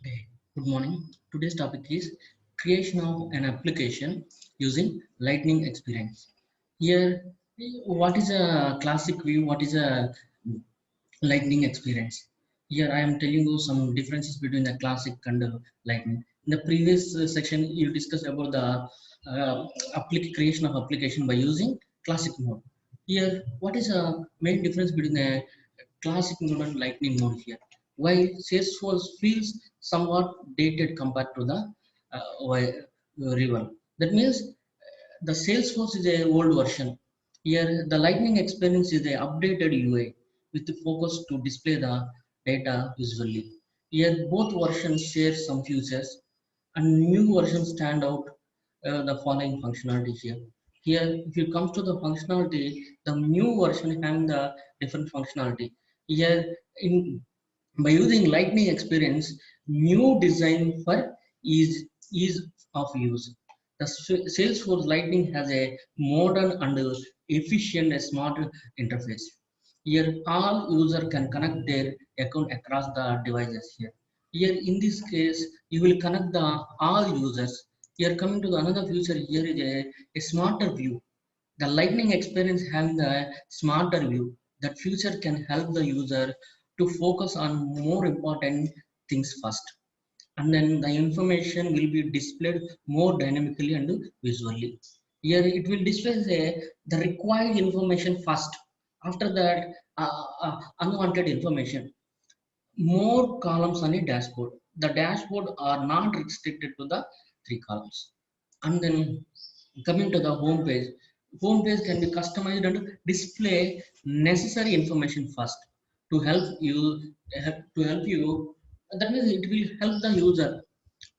Okay, good morning. Today's topic is creation of an application using Lightning experience. Here, what is a classic view? What is a Lightning experience? Here, I am telling you some differences between the classic and Lightning. In the previous section, you discussed about the creation of application by using classic mode. Here, what is a main difference between the classic mode and Lightning mode here? Why Salesforce feels somewhat dated compared to the rival. That means the Salesforce is a old version. Here, the Lightning experience is the updated UI with the focus to display the data visually. Here, both versions share some features, and new versions stand out the following functionality here. Here, if you come to the functionality, the new version having the different functionality. Here, in by using Lightning experience, new design for ease of use. The Salesforce Lightning has a modern and efficient smart interface. Here, all user can connect their account across the devices here. Here, in this case, you will connect the all users. Here, coming to the another feature, here is a smarter view. The Lightning experience having the smarter view. That feature can help the user to focus on more important things first. And then the information will be displayed more dynamically and visually. Here it will display the required information first. After that, unwanted information. More columns on a dashboard. The dashboard are not restricted to the three columns. And then coming to the home page can be customized and display necessary information first to help you. That means it will help the user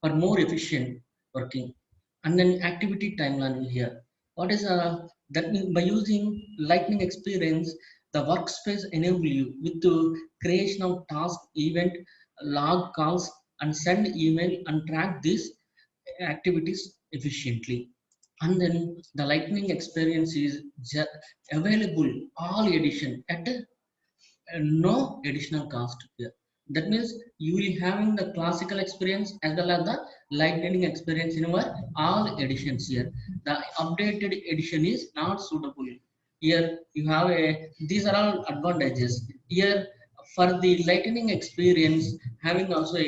for more efficient working. And then activity timeline here. What is that means by using Lightning experience, the workspace enable you with the creation of task, event, log calls, and send email and track these activities efficiently. And then the Lightning experience is available all edition at no additional cost here. That means you will having the classical experience as well as the lightning experience in our all editions here. The updated edition is not suitable. Here you have a these are all advantages. Here for the lightning experience having also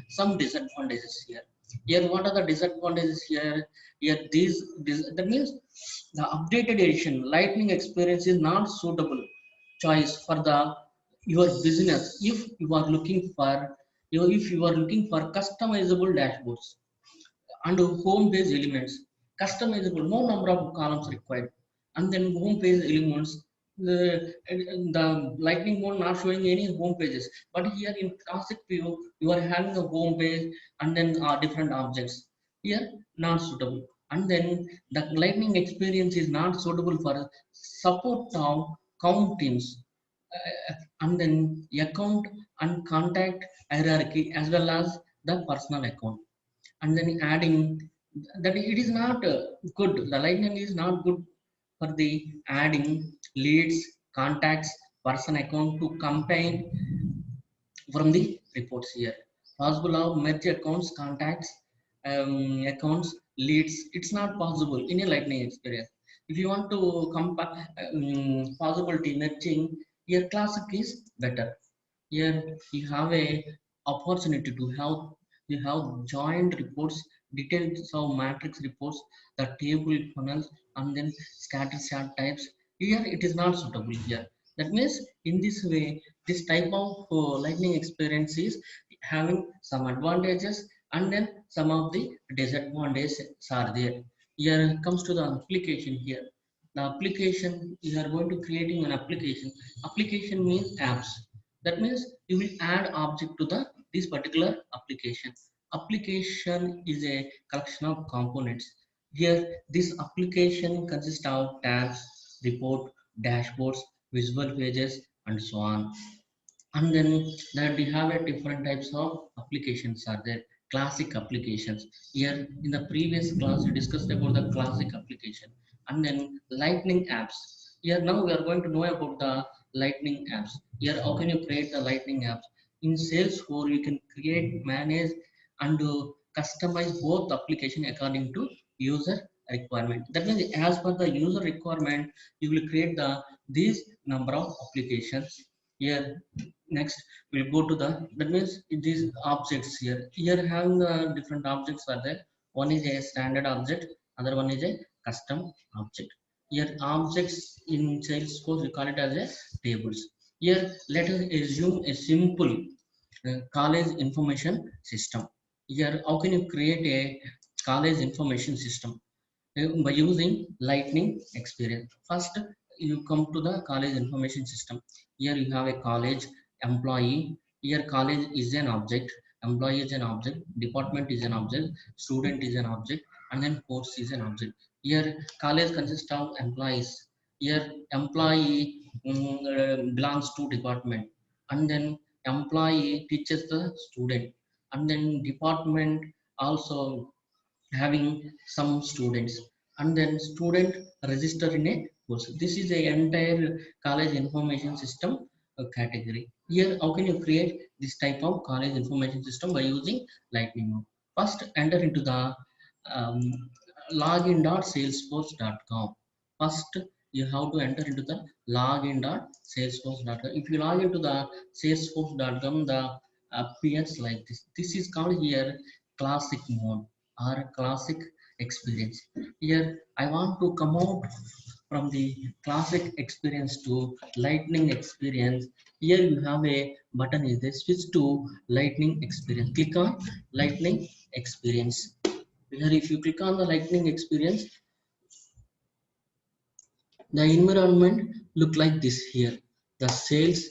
some disadvantages here. Here what are the disadvantages here? Here that means the updated edition lightning experience is not suitable choice for the your business if you are looking for customizable dashboards and home page elements customizable no number of columns required and then home page elements the lightning mode not showing any home pages but here in classic view you are having a home page and then different objects here not suitable and then the lightning experience is not suitable for support of count teams and then account and contact hierarchy as well as the personal account and then adding that it is not good the lightning is not good for the adding leads contacts person account to combine from the reports here possible of merge accounts contacts accounts leads it's not possible in a lightning experience if you want to possibility merging your classic is better here you have a opportunity to have you have joined reports details of matrix reports the table funnels and then scatter chart types here it is not suitable here that means in this way this type of lightning experience is having some advantages and then some of the disadvantages are there here comes to the application here the application you are going to creating an application means apps that means you will add object to the this particular application. Application is a collection of components. Here, this application consists of tabs, report, dashboards, visual pages, and so on. And then that we have a different types of applications are there. Classic applications. Here in the previous class we discussed about the classic application and then lightning apps. Here now we are going to know about the lightning apps. Here how can you create the lightning apps? In Salesforce, you can create, manage, and customize both application according to user requirement. That means as per the user requirement, you will create these number of applications. Here, next we'll go to that means these objects here. Here having the different objects are there. One is a standard object, other one is a custom object. Here objects in Salesforce we call it as a tables. Here let us assume a simple college information system. Here how can you create a college information system? By using lightning experience. First you come to the college information system. Here you have a college employee. Here college is an object, employee is an object, department is an object, student is an object, and then course is an object. Here college consists of employees. Here employee belongs to department, and then employee teaches the student, and then department also having some students, and then student register in a course. This is the entire college information system category. Here how can you create this type of college information system? By using lightning mode. First enter into the um, login.salesforce.com. First you have to enter into the login.salesforce.com. If you log into the salesforce.com, the appears like this. This is called here classic mode or classic experience. Here I want to come out from the classic experience to lightning experience. Here you have a button is there, switch to lightning experience. Click on lightning experience. Here if you click on the lightning experience, the environment look like this. Here the sales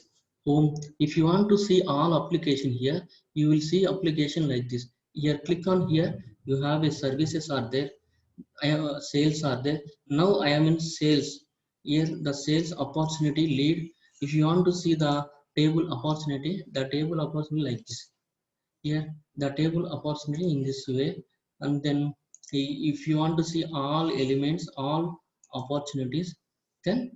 home. If you want to see all application, here you will see application like this. Here click on here, you have a services are there. I have sales are there. Now I am in sales. Here the sales opportunity lead. If you want to see the table opportunity, the table opportunity like this. Here the table opportunity in this way. And then if you want to see all elements, all opportunities, then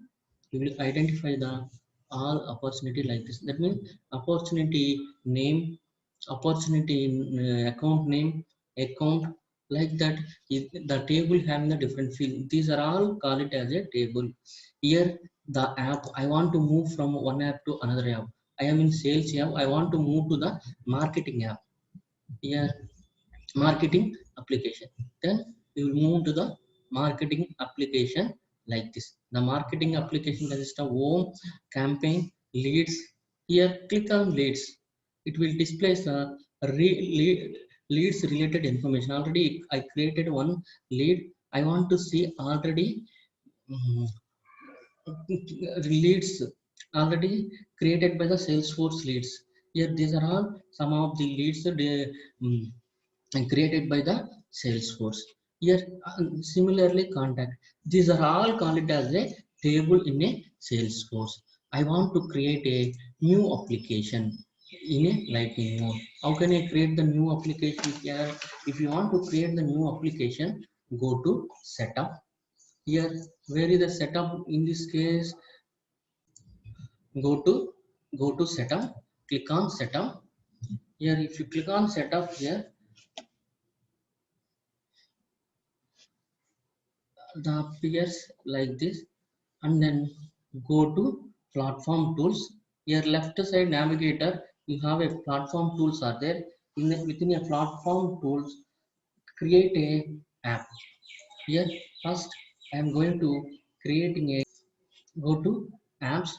you will identify the all opportunity like this. That means opportunity name, opportunity account name, account, like that. The table having the different field, these are all call it as a table. Here the app, I want to move from one app to another app. I am in sales app, I want to move to the marketing app. Here marketing application, then you will move to the marketing application like this. The marketing application consists of home, campaign, leads. Here click on leads, it will display the leads related information. Already I created one lead, I want to see already mm, leads already created by the Salesforce leads. Here these are all some of the leads mm, and created by the Salesforce. Here similarly contact. These are all called as a table in a Salesforce. I want to create a new application in a lightning mode. How can I create the new application here? If you want to create the new application, go to setup. Here where is the setup? In this case, go to setup, click on setup. Here if you click on setup, here the appears like this, and then go to platform tools. Here left side navigator, you have a platform tools are there. Within a platform tools, create a app. Here first I am going to creating a, go to apps,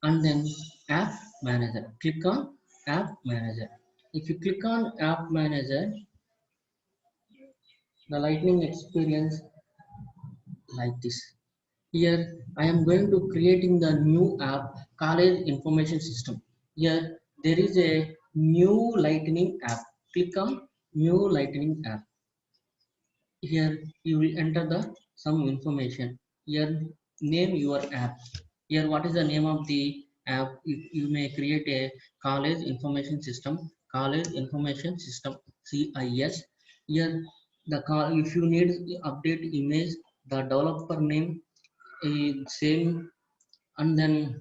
and then app manager, click on app manager. If you click on app manager, the lightning experience like this. Here I am going to creating the new app, college information system. Here there is a new lightning app. Click on new lightning app. Here you will enter the some information. Here name your app. Here what is the name of the app? You may create a college information system, college information system, CIS. Here the call, if you need update image, the developer name same, and then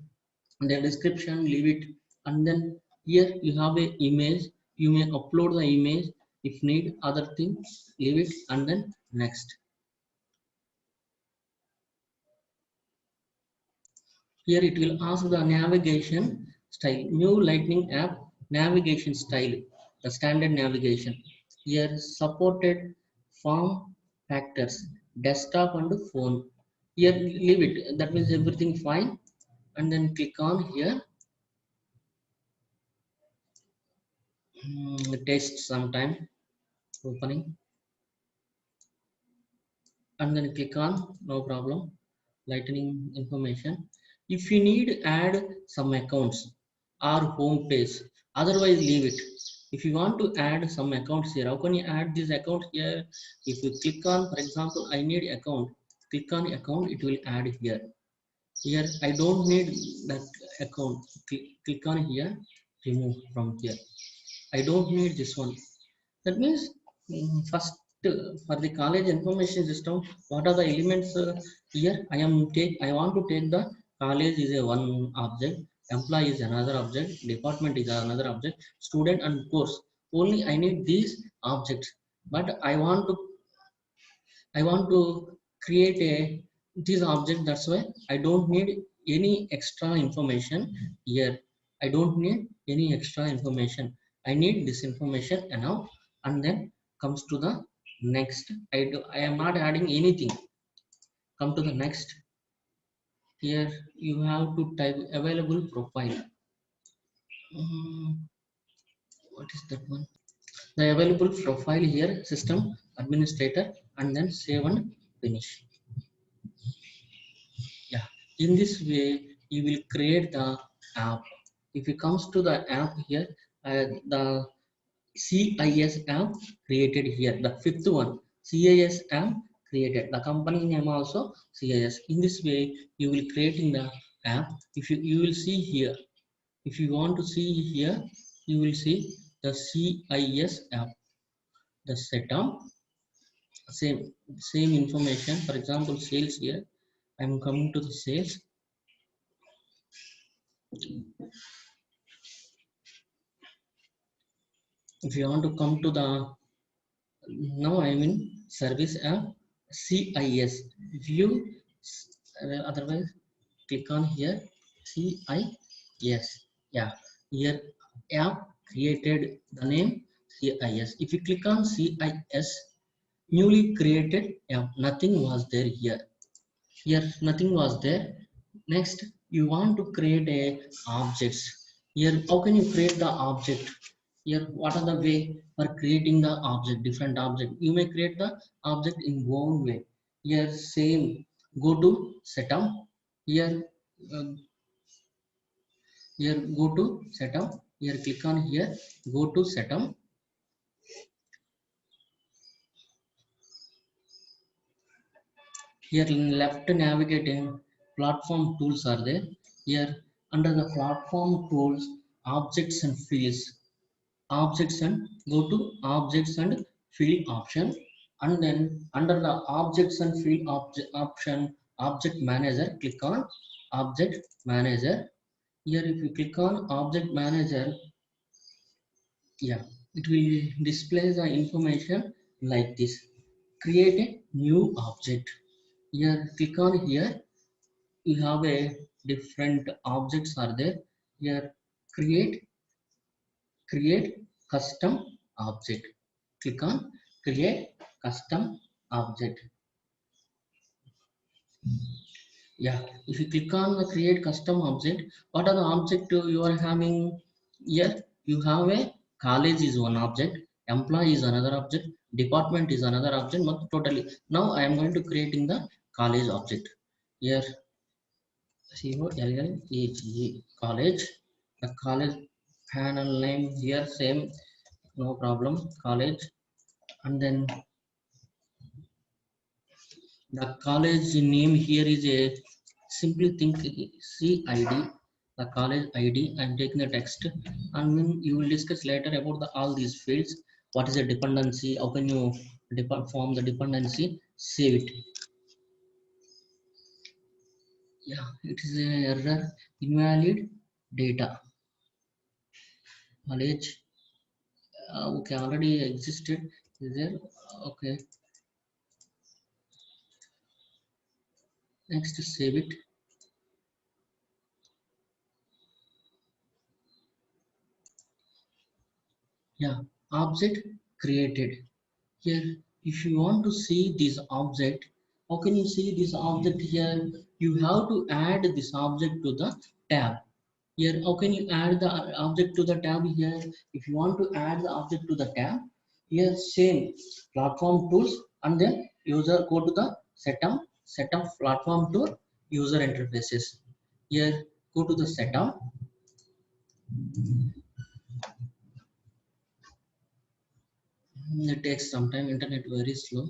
the description leave it, and then Here you have a image, you may upload the image. If need other thing, leave it and then next. Here it will ask the navigation style, new lightning app navigation style, the standard navigation. Here supported form factors, desktop and phone. Here leave it, that means everything fine, and then click on here. Test sometime opening, and then click on no problem, lightning information. If you need add some accounts or home page, otherwise leave it. If you want to add some accounts here, how can you add this account here? If you click on, for example, I need account, click on account, it will add here. Here I don't need that account, click on here, remove from here. I don't need this one. That means first, for the college information system, what are the elements here? I want to take the college is a one object, employee is another object, department is another object, student and course. Only I need these objects, but I want to create a this object. That's why I don't need any extra information here. I don't need any extra information. I need this information enough, and then comes to the next. I am not adding anything. Come to the next. Here you have to type available profile. Mm, what is that one? The available profile here, system administrator, and then save and finish. Yeah, in this way you will create the app. If it comes to the app here, the CIS app created here, the fifth one, CIS app created, the company name also CIS. In this way you will creating the app. If you will see here, if you want to see here, you will see the CIS app, the setup, same information. For example, sales here, I'm coming to the sales. If you want to come to the, now I am in service app, CIS view, otherwise click on here, CIS. Yeah, here app created, the name CIS. If you click on CIS, newly created app, nothing was there here. Here nothing was there. Next, you want to create a objects. Here how can you create the object? Here what are the way for creating the object, different object? You may create the object in one way. Here same, go to setup. Here here go to setup. Here click on here, go to setup. Here in left navigating platform tools are there. Here under the platform tools, objects and fields, objects, and go to objects and field option, and then under the objects and field option, object manager, click on object manager. Here if you click on object manager, yeah, it will display the information like this. Create a new object. Here click on here, you have a different objects are there. Here create, create custom object, click on create custom object. Yeah, if you click on the create custom object, what are the object you are having? Here you have a college is one object, employee is another object, department is another object, but totally now I am going to creating the college object. Here COLLEGE, college, the college panel name here same, no problem, college. And then the college name here is a, simply think CID, the college ID. I'm taking the text, and then you will discuss later about the all these fields. What is a dependency? How can you form the dependency? Save it. Yeah, it is a error, invalid data. College. Okay, already existed. Is there? Okay. Next, save it. Yeah. Object created. Here, if you want to see this object, how can you see this object here? You have to add this object to the tab. Here, how can you add the object to the tab here? If you want to add the object to the tab, here same platform tools and then user go to the setup platform tool user interfaces. Here go to the setup. It takes some time. Internet very slow.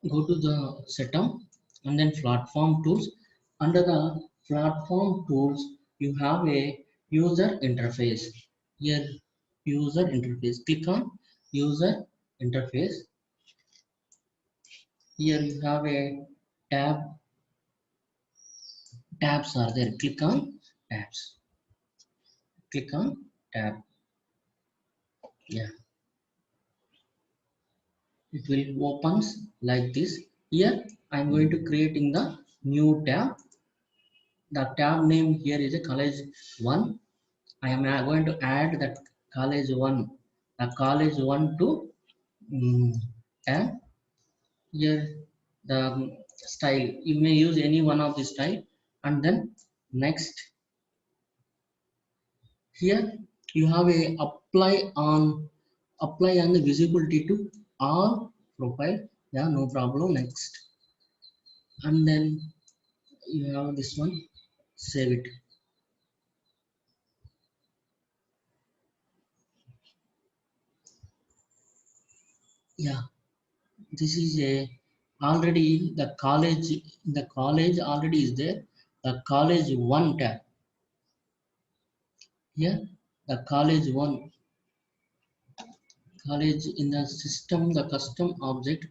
Go to the setup and then platform tools. Under the platform tools, you have a user interface. Here, user interface. Click on user interface. Here you have a tab. Tabs are there. Click on tabs. Click on tab. Yeah, it will opens like this. Here I'm going to creating the new tab. The tab name here is a college one. I am going to add that college one, the college one to tab. Here the style. You may use any one of the style, and then next here you have a apply on the visibility to all profile. Yeah, no problem. Next, and then you have this one. Save it. Yeah, this is a already the college already is there. The college one tab. Here the college one college in the system, the custom object